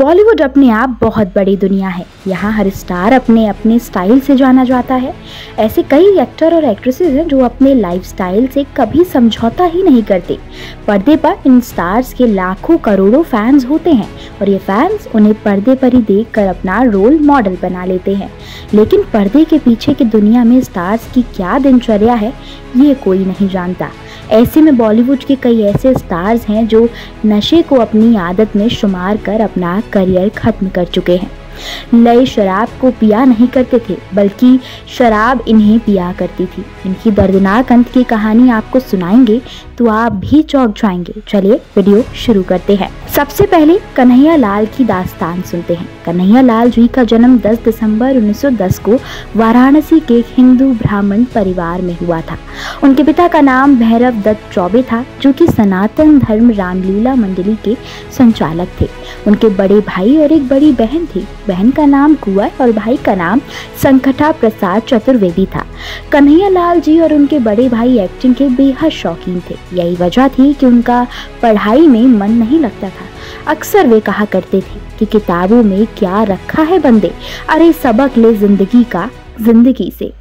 बॉलीवुड अपने आप बहुत बड़ी दुनिया है। यहाँ हर स्टार अपने अपने स्टाइल से जाना जाता है। ऐसे कई एक्टर और एक्ट्रेसेस हैं जो अपने लाइफस्टाइल से कभी समझौता ही नहीं करते। पर्दे पर इन स्टार्स के लाखों करोड़ों फैंस होते हैं और ये फैंस उन्हें पर्दे पर ही देखकर अपना रोल मॉडल बना लेते हैं। लेकिन पर्दे के पीछे की दुनिया में स्टार्स की क्या दिनचर्या है, ये कोई नहीं जानता। ऐसे में बॉलीवुड के कई ऐसे स्टार्स हैं जो नशे को अपनी आदत में शुमार कर अपना करियर खत्म कर चुके हैं। नए शराब को पिया नहीं करते थे, बल्कि शराब इन्हें पिया करती थी। इनकी दर्दनाक अंत की कहानी आपको सुनाएंगे तो आप भी चौंक जाएंगे। चलिए वीडियो शुरू करते हैं। सबसे पहले कन्हैया लाल की दास्तान सुनते हैं। कन्हैया लाल जी का जन्म 10 दिसंबर 1910 को वाराणसी के एक हिंदू ब्राह्मण परिवार में हुआ था। उनके पिता का नाम भैरव दत्त चौबे था, जो कि सनातन धर्म रामलीला मंडली के संचालक थे। उनके बड़े भाई और एक बड़ी बहन थी। बहन का नाम कुंवर और भाई का नाम संकटा प्रसाद चतुर्वेदी था। कन्हैया लाल जी और उनके बड़े भाई एक्टिंग के बेहद शौकीन थे। यही वजह थी कि उनका पढ़ाई में मन नहीं लगता था। अक्सर वे कहा करते थे कि किताबों में क्या रखा है बंदे, अरे सबक ले जिंदगी से।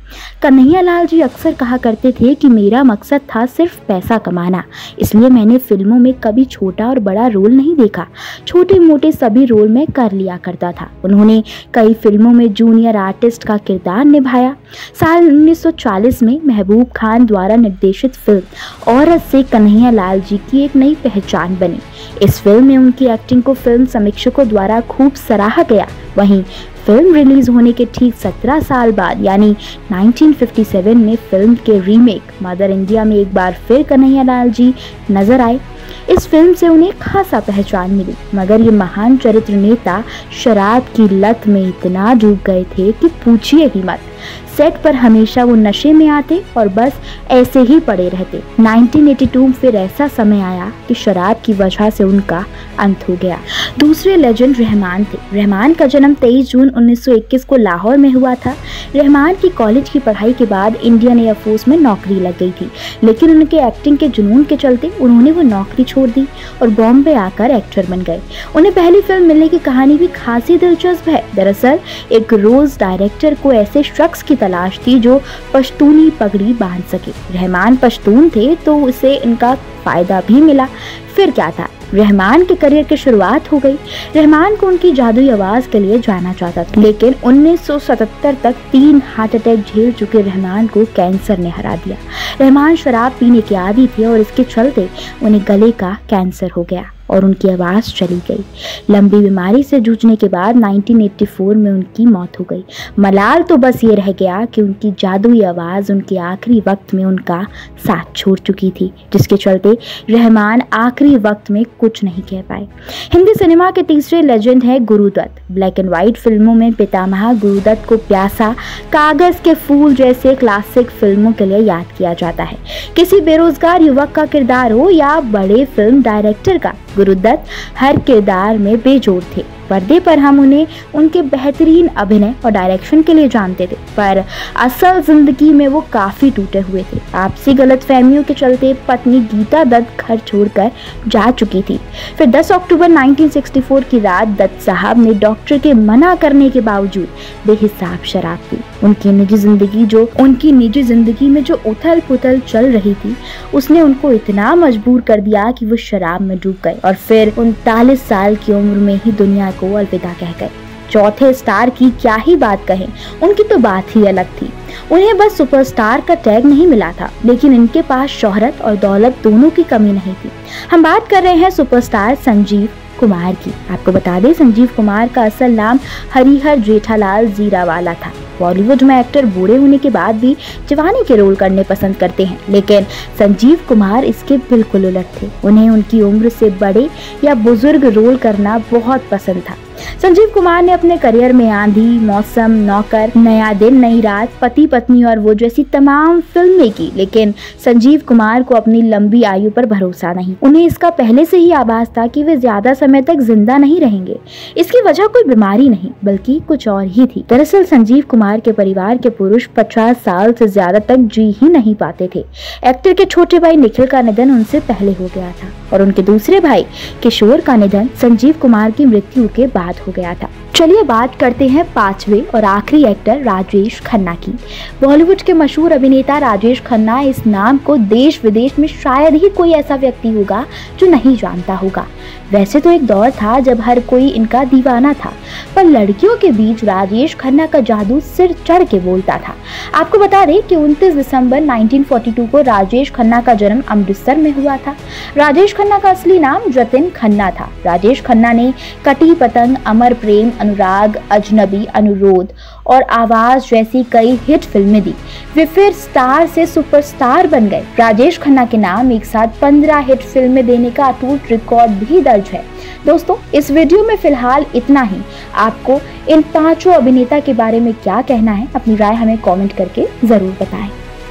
कन्हैया लाल जी अक्सर कहा करते थे कि मेरा मकसद था सिर्फ पैसा कमाना, इसलिए मैंने फिल्मों में कभी छोटा और बड़ा रोल नहीं देखा। छोटे मोटे सभी रोल में कर लिया करता था। उन्होंने कई फिल्मों में जूनियर आर्टिस्ट का किरदार निभाया। साल 1940 में महबूब खान द्वारा निर्देशित फिल्म औरत से कन्हैया लाल जी की एक नई पहचान बनी। इस फिल्म में उनकी एक्टिंग को फिल्म समीक्षकों द्वारा खूब सराहा गया। वहीं फिल्म रिलीज होने के ठीक 17 साल बाद यानी 1957 में फिल्म के रीमेक मदर इंडिया में एक बार फिर कन्हैया लाल जी नजर आए। इस फिल्म से उन्हें खासा पहचान मिली, मगर ये महान चरित्र नेता शराब की लत में इतना डूब गए थे कि पूछिए ही मत। सेट पर हमेशा वो नशे में आते और बस ऐसे ही पड़े रहते। 1982 फिर ऐसा समय आया कि शराब की वजह से उनका अंत हो गया। दूसरे लेजेंड रहमान थे। रहमान का जन्म 23 जून 1921 को लाहौर में हुआ था। रहमान की कॉलेज की पढ़ाई के बाद इंडियन एयरफोर्स में नौकरी लग गई थी, लेकिन उनके एक्टिंग के जुनून के चलते उन्होंने वो नौकरी छोड़ दी और बॉम्बे आकर एक्टर बन गए। उन्हें पहली फिल्म मिलने की कहानी भी खासी दिलचस्प है। दरअसल एक रोज डायरेक्टर को ऐसे शख्स की तलाश थी जो पश्तूनी पगड़ी बांध सके। रहमान पश्तून थे तो उसे इनका फायदा भी मिला। फिर क्या था, रहमान के करियर की शुरुआत हो गई। रहमान को उनकी जादुई आवाज के लिए जाना जाता था, लेकिन 1977 तक 3 हार्ट अटैक झेल चुके रहमान को कैंसर ने हरा दिया। रहमान शराब पीने के आदी थे और इसके चलते उन्हें गले का कैंसर हो गया और उनकी आवाज चली गई। लंबी बीमारी से जूझने के बाद 1984 में उनकी मौत हो गई। मलाल तो बस ये रह गया कि उनकी जादुई आवाज उनके आखिरी वक्त में उनका साथ छोड़ चुकी थी, जिसके चलते रहमान आखिरी वक्त में कुछ नहीं कह पाए। हिंदी सिनेमा के तीसरे लेजेंड है गुरुदत्त। ब्लैक एंड व्हाइट फिल्मों में पितामह गुरुदत्त को प्यासा, कागज के फूल जैसे क्लासिक फिल्मों के लिए याद किया जाता है। किसी बेरोजगार युवक का किरदार हो या बड़े फिल्म डायरेक्टर का, गुरुदत्त हर किरदार में बेजोड़ थे। पर्दे पर हम उन्हें उनके बेहतरीन अभिनय और डायरेक्शन के लिए जानते थे, पर असल जिंदगी में वो काफी टूटे हुए थे। आपसी गलतफहमियों के चलते पत्नी गीता दत्त घर छोड़कर जा चुकी थी। फिर 10 अक्टूबर 1964 की रात दत्त साहब ने डॉक्टर के मना करने के बावजूद बेहिसाब शराब पी। उनकी निजी जिंदगी में जो उथल पुथल चल रही थी, उसने उनको इतना मजबूर कर दिया कि वो शराब में डूब गए और फिर 39 साल की उम्र में ही दुनिया को अलविदा कह गए। चौथे स्टार की क्या ही बात कहें, उनकी तो बात ही अलग थी। उन्हें बस सुपरस्टार का टैग नहीं मिला था, लेकिन इनके पास शोहरत और दौलत दोनों की कमी नहीं थी। हम बात कर रहे हैं सुपरस्टार संजीव कुमार की। आपको बता दें, संजीव कुमार का असल नाम हरिहर जेठालाल जीरावाला था। बॉलीवुड में एक्टर बूढ़े होने के बाद भी जवानी के रोल करने पसंद करते हैं, लेकिन संजीव कुमार इसके बिल्कुल उलट थे। उन्हें उनकी उम्र से बड़े या बुजुर्ग रोल करना बहुत पसंद था। संजीव कुमार ने अपने करियर में आंधी, मौसम, नौकर, नया दिन, नई रात, पति पत्नी और वो जैसी तमाम फिल्में की, लेकिन संजीव कुमार को अपनी लंबी आयु पर भरोसा नहीं। उन्हें इसका पहले से ही आभास था कि वे ज्यादा समय तक जिंदा नहीं रहेंगे। इसकी वजह कोई बीमारी नहीं, बल्कि कुछ और ही थी। दरअसल संजीव कुमार के परिवार के पुरुष 50 साल से ज्यादा तक जी ही नहीं पाते थे। एक्टर के छोटे भाई निखिल का निधन उनसे पहले हो गया था और उनके दूसरे भाई किशोर का निधन संजीव कुमार की मृत्यु के बाद बर्बाद हो गया था। चलिए बात करते हैं पांचवें और आखिरी एक्टर राजेश खन्ना की। बॉलीवुड के मशहूर अभिनेता राजेश खन्ना, इस नाम को देश विदेश में शायद ही कोई ऐसा व्यक्ति होगा जो नहीं जानता होगा। वैसे तो एक दौर था जब हर कोई इनका दीवाना था, पर लड़कियों के बीच राजेश खन्ना का जादू सिर चढ़ के बोलता था। आपको बता दें कि 29 दिसंबर 1942 को राजेश खन्ना का जन्म अमृतसर में हुआ था। राजेश खन्ना का असली नाम जतिन खन्ना था। राजेश खन्ना ने कटी पतंग, अमर प्रेम, अनुराग, अजनबी, अनुरोध और आवाज जैसी कई हिट फिल्में दी। वे फिर स्टार से सुपरस्टार बन गए। राजेश खन्ना के नाम एक साथ 15 हिट फिल्में देने का अटूट रिकॉर्ड भी दर्ज है। दोस्तों, इस वीडियो में फिलहाल इतना ही। आपको इन पांचों अभिनेता के बारे में क्या कहना है? अपनी राय हमें कमेंट करके जरूर बताएं।